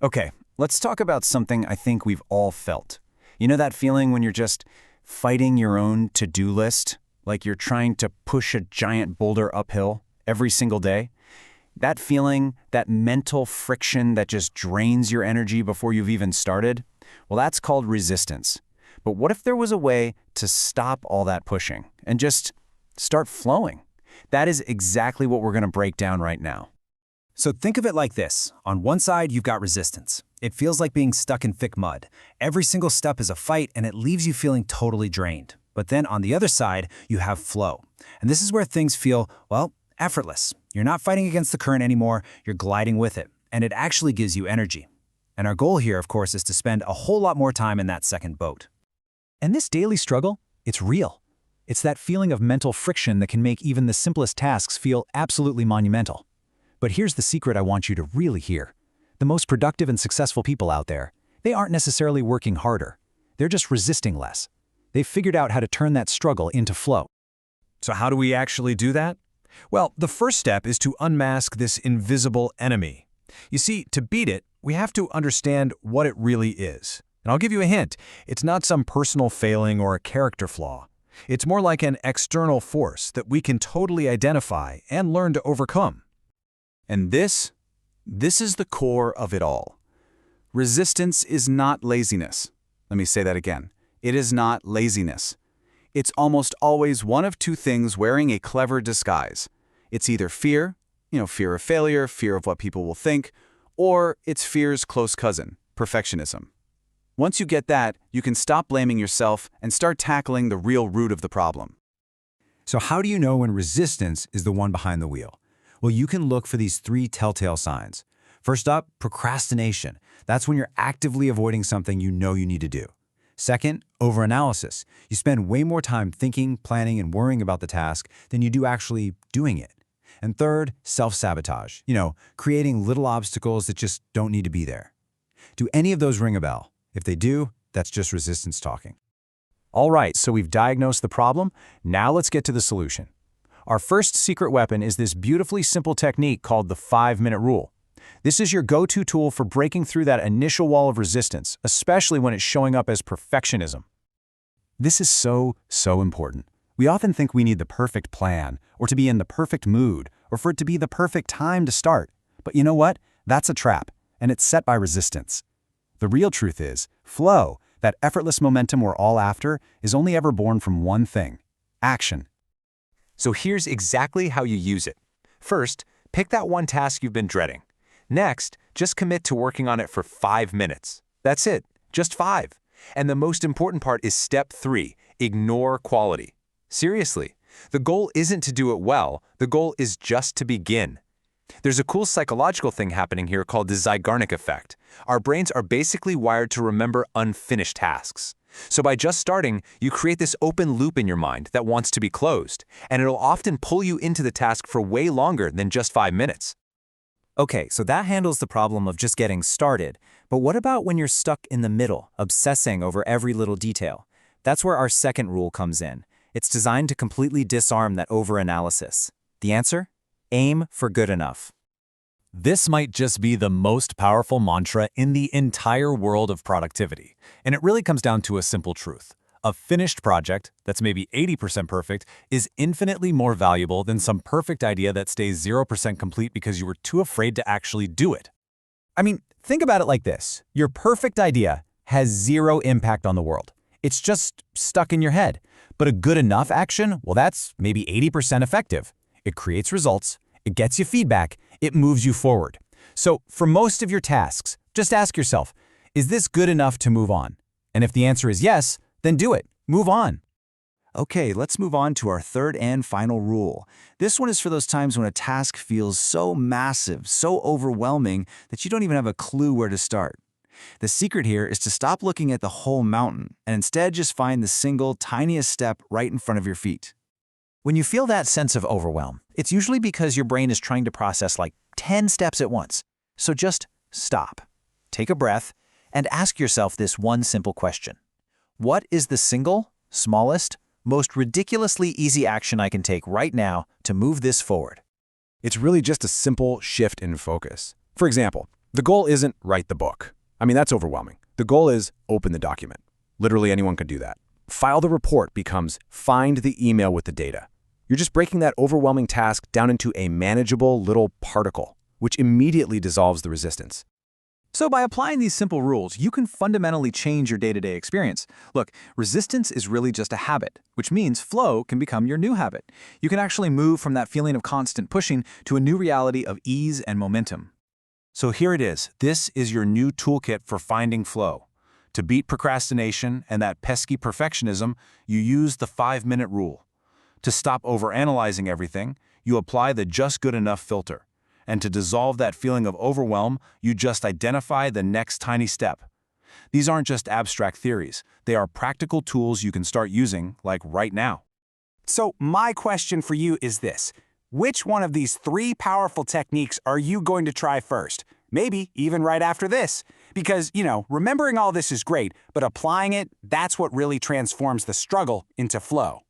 Okay, let's talk about something I think we've all felt. You know that feeling when you're just fighting your own to-do list? Like you're trying to push a giant boulder uphill every single day? That feeling, that mental friction that just drains your energy before you've even started? Well, that's called resistance. But what if there was a way to stop all that pushing and just start flowing? That is exactly what we're going to break down right now. So think of it like this. On one side, you've got resistance. It feels like being stuck in thick mud. Every single step is a fight, and it leaves you feeling totally drained. But then on the other side, you have flow. And this is where things feel, well, effortless. You're not fighting against the current anymore, you're gliding with it. And it actually gives you energy. And our goal here, of course, is to spend a whole lot more time in that second boat. And this daily struggle, it's real. It's that feeling of mental friction that can make even the simplest tasks feel absolutely monumental. But here's the secret I want you to really hear. The most productive and successful people out there, they aren't necessarily working harder. They're just resisting less. They've figured out how to turn that struggle into flow. So how do we actually do that? Well, the first step is to unmask this invisible enemy. You see, to beat it, we have to understand what it really is. And I'll give you a hint. It's not some personal failing or a character flaw. It's more like an external force that we can totally identify and learn to overcome. And this is the core of it all. Resistance is not laziness. Let me say that again. It is not laziness. It's almost always one of two things wearing a clever disguise. It's either fear, fear of failure, fear of what people will think, or it's fear's close cousin, perfectionism. Once you get that, you can stop blaming yourself and start tackling the real root of the problem. So how do you know when resistance is the one behind the wheel? Well, you can look for these 3 telltale signs. First up, procrastination. That's when you're actively avoiding something you know you need to do. Second, overanalysis. You spend way more time thinking, planning, and worrying about the task than you do actually doing it. And third, self-sabotage. Creating little obstacles that just don't need to be there. Do any of those ring a bell? If they do, that's just resistance talking. All right, so we've diagnosed the problem. Now let's get to the solution. Our first secret weapon is this beautifully simple technique called the 5-minute rule. This is your go-to tool for breaking through that initial wall of resistance, especially when it's showing up as perfectionism. This is so important. We often think we need the perfect plan, or to be in the perfect mood, or for it to be the perfect time to start. But you know what? That's a trap, and it's set by resistance. The real truth is, flow, that effortless momentum we're all after, is only ever born from one thing: action. So here's exactly how you use it. First, pick that one task you've been dreading. Next, just commit to working on it for 5 minutes. That's it, just 5. And the most important part is step 3, ignore quality. Seriously, the goal isn't to do it well, the goal is just to begin. There's a cool psychological thing happening here called the Zeigarnik effect. Our brains are basically wired to remember unfinished tasks. So by just starting, you create this open loop in your mind that wants to be closed, and it'll often pull you into the task for way longer than just 5 minutes. Okay, so that handles the problem of just getting started. But what about when you're stuck in the middle, obsessing over every little detail? That's where our second rule comes in. It's designed to completely disarm that overanalysis. The answer? Aim for good enough. This might just be the most powerful mantra in the entire world of productivity. And it really comes down to a simple truth. A finished project that's maybe 80% perfect is infinitely more valuable than some perfect idea that stays 0% complete because you were too afraid to actually do it. I mean, think about it like this. Your perfect idea has 0 impact on the world. It's just stuck in your head. But a good enough action, well, that's maybe 80% effective. It creates results, it gets you feedback, it moves you forward. So for most of your tasks, just ask yourself, is this good enough to move on? And if the answer is yes, then do it. Move on. Okay, let's move on to our third and final rule. This one is for those times when a task feels so massive, so overwhelming that you don't even have a clue where to start. The secret here is to stop looking at the whole mountain and instead just find the single, tiniest step right in front of your feet. When you feel that sense of overwhelm, it's usually because your brain is trying to process like 10 steps at once. So just stop, take a breath, and ask yourself this one simple question. What is the single, smallest, most ridiculously easy action I can take right now to move this forward? It's really just a simple shift in focus. For example, The goal isn't write the book. I mean, that's overwhelming. The goal is open the document. Literally anyone can do that. File the report becomes find the email with the data. You're just breaking that overwhelming task down into a manageable little particle, which immediately dissolves the resistance. So by applying these simple rules, you can fundamentally change your day-to-day experience. Look, resistance is really just a habit, which means flow can become your new habit. You can actually move from that feeling of constant pushing to a new reality of ease and momentum. So here it is. This is your new toolkit for finding flow. To beat procrastination and that pesky perfectionism, you use the 5-minute rule. To stop overanalyzing everything, you apply the just good enough filter. And to dissolve that feeling of overwhelm, you just identify the next tiny step. These aren't just abstract theories. They are practical tools you can start using, like right now. So my question for you is this. Which one of these 3 powerful techniques are you going to try first? Maybe even right after this. Because, remembering all this is great, but applying it, that's what really transforms the struggle into flow.